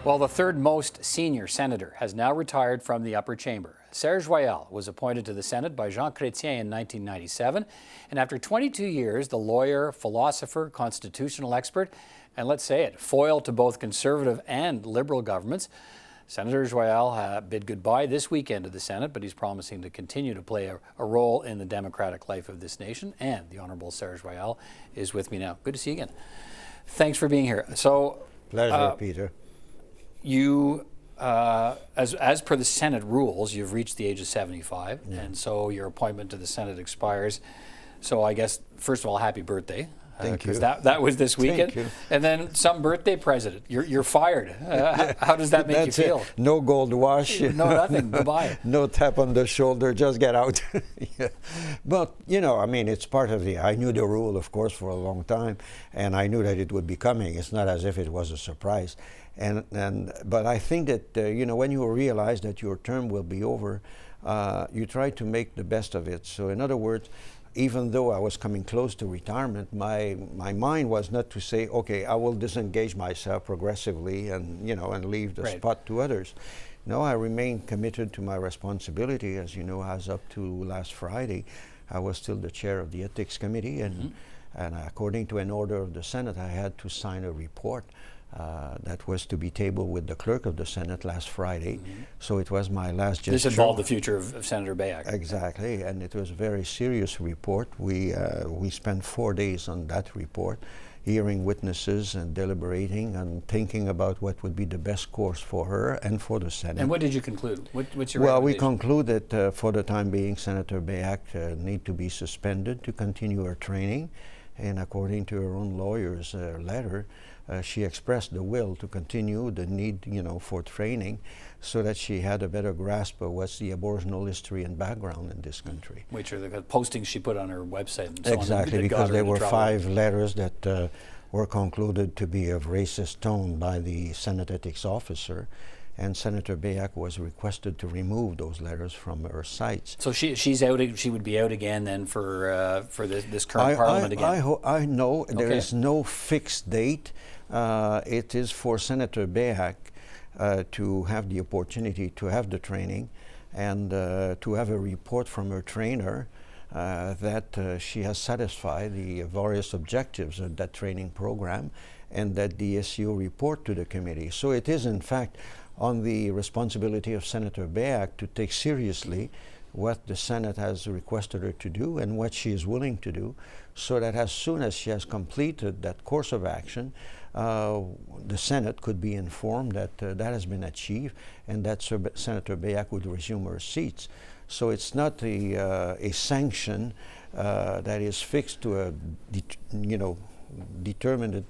Well, the third most senior senator has now retired from the upper chamber. Serge Joyal was appointed to the Senate by Jean Chrétien in 1997. And after 22 years, the lawyer, philosopher, constitutional expert, and let's say it, foil to both conservative and liberal governments, Senator Joyal bid goodbye this weekend to the Senate, but he's promising to continue to play a role in the democratic life of this nation. And the Honourable Serge Joyal is with me now. Good to see you again. Thanks for being here. So, pleasure, Peter. You, as per the Senate rules, you've reached the age of 75, and so your appointment to the Senate expires. So I guess, first of all, happy birthday. Thank you. That was this weekend. Thank you. And then some birthday present. You're fired. How does that make you feel? No gold wash. No, nothing. Goodbye. No tap on the shoulder. Just get out. Yeah. But, you know, I mean, it's part of I knew the rule, of course, for a long time, and I knew that it would be coming. It's not as if it was a surprise. But I think that, you know, when you realize that your term will be over, you try to make the best of it. So in other words, even though I was coming close to retirement, my mind was not to say, okay, I will disengage myself progressively and, you know, and leave the spot to others. No, I remained committed to my responsibility. As you know, as up to last Friday, I was still the chair of the Ethics Committee, and according to an order of the Senate, I had to sign a report that was to be tabled with the clerk of the Senate last Friday. So it was my last gesture. This involved the future of Senator Bayak. Exactly, and it was a very serious report. We spent 4 days on that report, hearing witnesses and deliberating and thinking about what would be the best course for her and for the Senate. And what did you conclude? What's your Well, we concluded that for the time being, Senator Bayak need to be suspended to continue her training. And according to her own lawyer's letter, she expressed the will to continue the need, you know, for training, so that she had a better grasp of what's the Aboriginal history and background in this country. Which are the postings she put on her website and so on. Exactly, because there were 5 letters that were concluded to be of racist tone by the Senate ethics officer. And Senator Bayak was requested to remove those letters from her sites. So she's out. She would be out again then for this current Parliament again. I know there is no fixed date. It is for Senator Bayak to have the opportunity to have the training and to have a report from her trainer that she has satisfied the various objectives of that training program, and that the SEO report to the committee. So it is, in fact, on the responsibility of Senator Bayak to take seriously what the Senate has requested her to do and what she is willing to do, so that as soon as she has completed that course of action, the Senate could be informed that that has been achieved and that Senator Bayak would resume her seats. So it's not a sanction that is fixed to a determined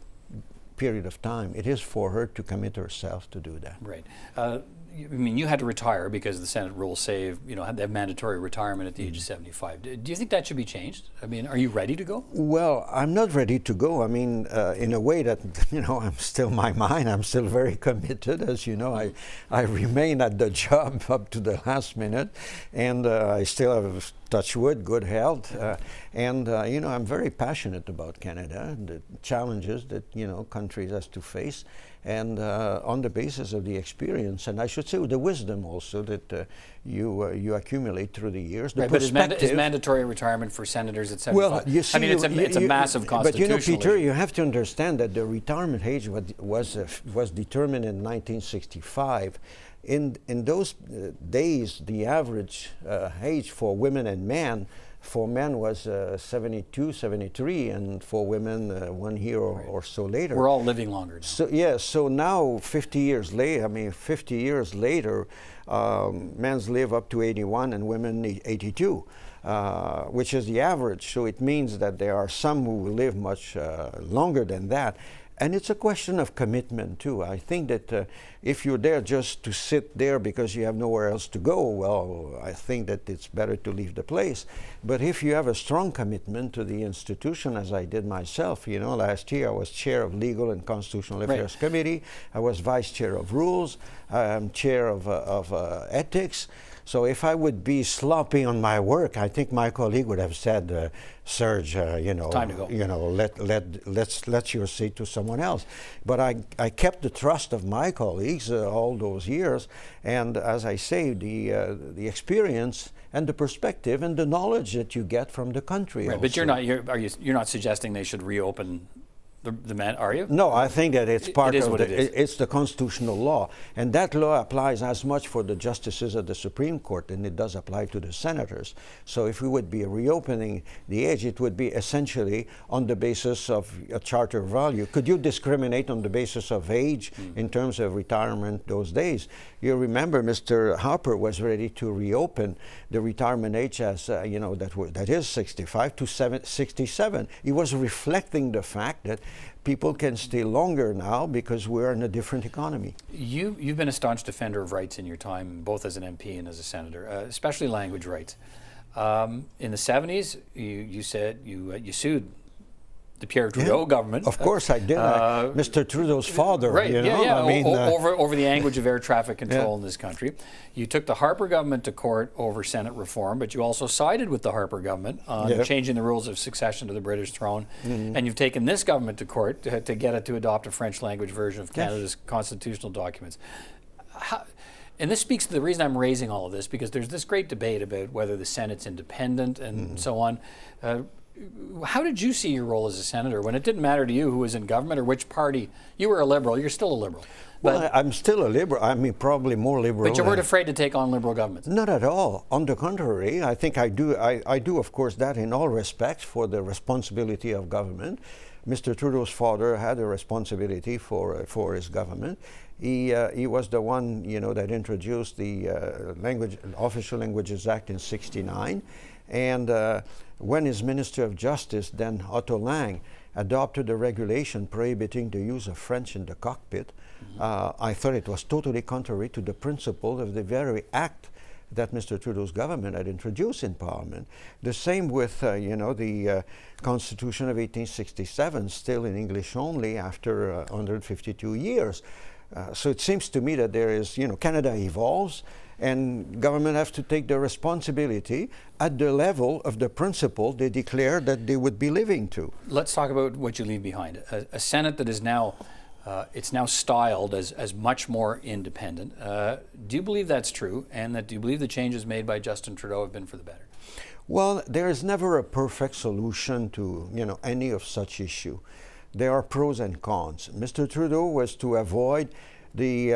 period of time. It is for her to commit herself to do that. Right. I mean, you had to retire because the Senate rules say, you know, they have mandatory retirement at the age of 75. Do you think that should be changed? I mean, are you ready to go? Well, I'm not ready to go. I mean, in a way that, you know, I'm still I'm still very committed. As you know, I remain at the job up to the last minute, and I still have, touch wood, good health. You know, I'm very passionate about Canada and the challenges that, you know, countries has to face. And on the basis of the experience, and I should say the wisdom also that you accumulate through the years. Right, but is mandatory retirement for senators at 75? Well, you see, I mean, it's a massive constitutional But you know, Peter, issue. you have to understand that the retirement age was determined in 1965. In those days, the average age for women and men, for men was 72, 73, and for women 1 year or so later. We're all living longer now. So yeah, so now 50 years later, men live up to 81 and women 82, which is the average. So it means that there are some who will live much longer than that. And it's a question of commitment too. I think that if you're there just to sit there because you have nowhere else to go, well, I think that it's better to leave the place. But if you have a strong commitment to the institution, as I did myself, you know, last year I was chair of Legal and Constitutional Affairs Committee. I was vice chair of Rules. I'm chair of Ethics. So if I would be sloppy on my work, I think my colleague would have said, Serge, you know, time to go. You know, let's your seat to someone someone else. But I kept the trust of my colleagues all those years, and as I say, the experience and the perspective and the knowledge that you get from the country. Right, but you're not suggesting they should reopen the man, are you? No, I think that it's part of it's the constitutional law, and that law applies as much for the justices of the Supreme Court than it does apply to the senators. So if we would be reopening the age, it would be essentially on the basis of a charter value. Could you discriminate on the basis of age in terms of retirement those days? You remember Mr. Harper was ready to reopen the retirement age as, that is 65 to 67. He was reflecting the fact that people can stay longer now because we're in a different economy. You've been a staunch defender of rights in your time, both as an MP and as a senator, especially language rights. In the 70s, you said you sued the Pierre Trudeau government. Of course I did. Mr. Trudeau's father. Right, you know? yeah. I mean, over the language of air traffic control in this country. You took the Harper government to court over Senate reform, but you also sided with the Harper government on changing the rules of succession to the British throne. And you've taken this government to court to get it to adopt a French language version of Canada's constitutional documents. And this speaks to the reason I'm raising all of this, because there's this great debate about whether the Senate's independent and so on. How did you see your role as a senator when it didn't matter to you who was in government or which party? You were a Liberal. You're still a Liberal. Well, I'm still a Liberal. I mean, probably more Liberal. But you weren't afraid to take on Liberal governments? Not at all. On the contrary, I think I do, of course, that in all respects for the responsibility of government. Mr. Trudeau's father had a responsibility for his government. He was the one, that introduced the Official Languages Act in '69. And when his Minister of Justice, then Otto Lang, adopted a regulation prohibiting the use of French in the cockpit, I thought it was totally contrary to the principle of the very act that Mr. Trudeau's government had introduced in Parliament. The same with, the Constitution of 1867, still in English only after 152 years. So it seems to me that there is, Canada evolves, and government have to take the responsibility at the level of the principle they declare that they would be living to. Let's talk about what you leave behind. A Senate that is now, it's now styled as much more independent. Do you believe that's true, and do you believe the changes made by Justin Trudeau have been for the better? Well, there is never a perfect solution to any of such issue. There are pros and cons. Mr. Trudeau was to avoid the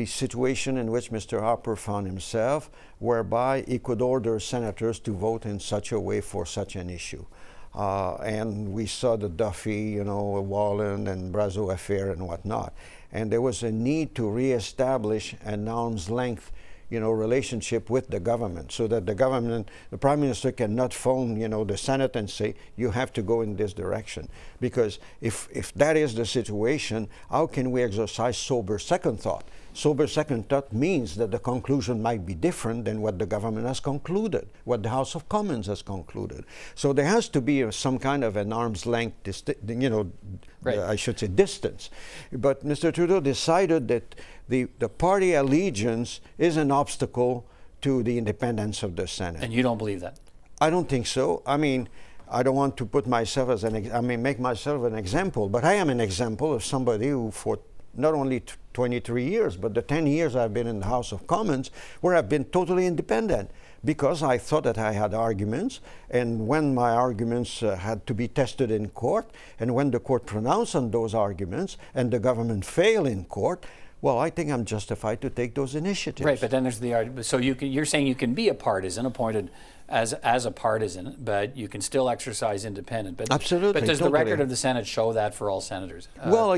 situation in which Mr. Harper found himself, whereby he could order senators to vote in such a way for such an issue. And we saw the Duffy, Wallen and Brazeau affair and whatnot. And there was a need to reestablish an arm's length relationship with the government, so that the Prime Minister cannot phone, the Senate and say, you have to go in this direction. Because if that is the situation, how can we exercise sober second thought? Sober second thought means that the conclusion might be different than what the government has concluded, what the House of Commons has concluded. So there has to be some kind of an arm's length, I should say, distance. But Mr. Trudeau decided that the party allegiance is an obstacle to the independence of the Senate. And you don't believe that? I don't think so. I mean, I don't want to put myself as make myself an example, but I am an example of somebody who, for not only 23 years, but the 10 years I've been in the House of Commons, where I've been totally independent, because I thought that I had arguments, and when my arguments had to be tested in court, and when the court pronounced on those arguments, and the government failed in court, well, I think I'm justified to take those initiatives. Right, but then there's the argument. So you're saying you can be a partisan, appointed as a partisan, but you can still exercise independent. But, absolutely. But does the record of the Senate show that for all senators? Well,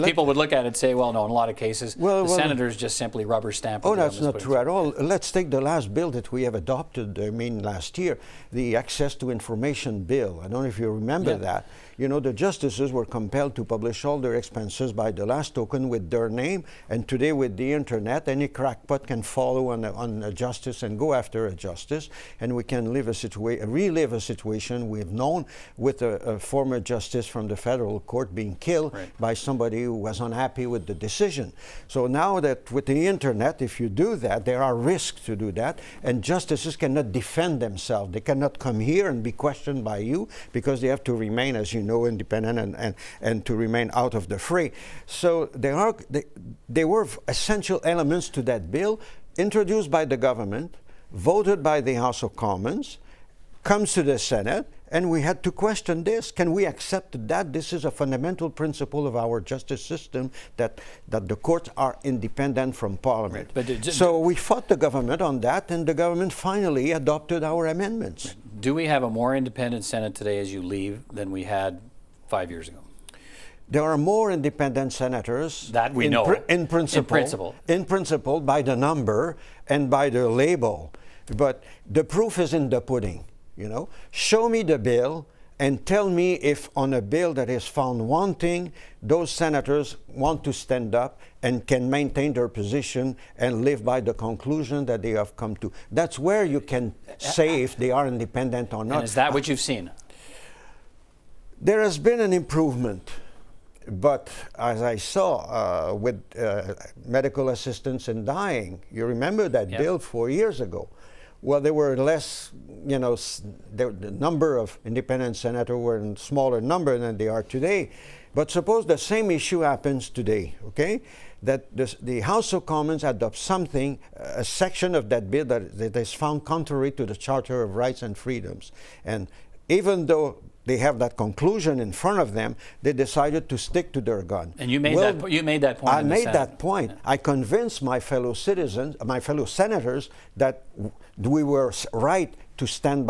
people would look at it and say, well, no, in a lot of cases, the senators just simply rubber stamp. Oh, that's not true at all. Let's take the last bill that we have adopted, last year, the Access to Information Bill. I don't know if you remember that. The justices were compelled to publish all their expenses by the last token with their name, and today with the internet, any crackpot can follow on a justice and go after a justice, and we can can relive a situation we've known with a former justice from the federal court being killed by somebody who was unhappy with the decision. So now that with the internet, if you do that, there are risks to do that, and justices cannot defend themselves. They cannot come here and be questioned by you because they have to remain, as you know, independent and to remain out of the fray. So there were essential elements to that bill introduced by the government, voted by the House of Commons, comes to the Senate, and we had to question this. Can we accept that? This is a fundamental principle of our justice system, that the courts are independent from Parliament. Right. So we fought the government on that, and the government finally adopted our amendments. Do we have a more independent Senate today as you leave than we had 5 years ago? There are more independent senators that we know in principle by the number and by the label, but the proof is in the pudding. You know, show me the bill and tell me if on a bill that is found wanting, those senators want to stand up and can maintain their position and live by the conclusion that they have come to. That's where you can say if they are independent or not. And is that what you've seen? There has been an improvement. But as I saw with medical assistance in dying, you remember that bill 4 years ago. Well, there were less, you know, the number of independent senators were in smaller number than they are today. But suppose the same issue happens today, okay? That the House of Commons adopts something, a section of that bill that is found contrary to the Charter of Rights and Freedoms. And even though they have that conclusion in front of them, they decided to stick to their gun. And you made that point. I made that point. I convinced my fellow citizens, my fellow senators, that we were right to stand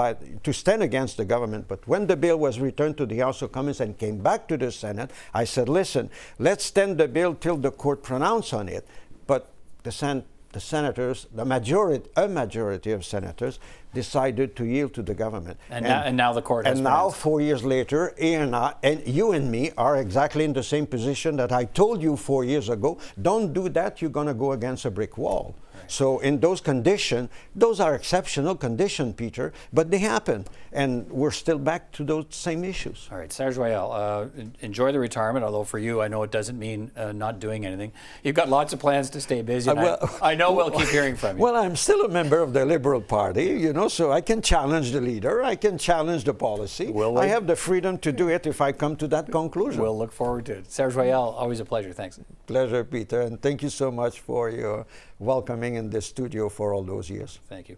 against the government. But when the bill was returned to the House of Commons and came back to the Senate, I said, listen, let's stand the bill till the court pronounce on it. But the senators, a majority of senators, decided to yield to the government. And now the court has now, 4 years later, and you and me are exactly in the same position that I told you 4 years ago. Don't do that, you're going to go against a brick wall. Right. So in those conditions, those are exceptional conditions, Peter, but they happen. And we're still back to those same issues. All right, Serge Joyal, enjoy the retirement, although for you, I know it doesn't mean not doing anything. You've got lots of plans to stay busy. I know we'll keep hearing from you. Well, I'm still a member of the Liberal Party, you know, so I can challenge the leader, I can challenge the policy. I have the freedom to do it if I come to that conclusion. We'll look forward to it. Serge Joyal, always a pleasure. Thanks. Pleasure, Peter, and thank you so much for your welcoming in this studio for all those years. Thank you.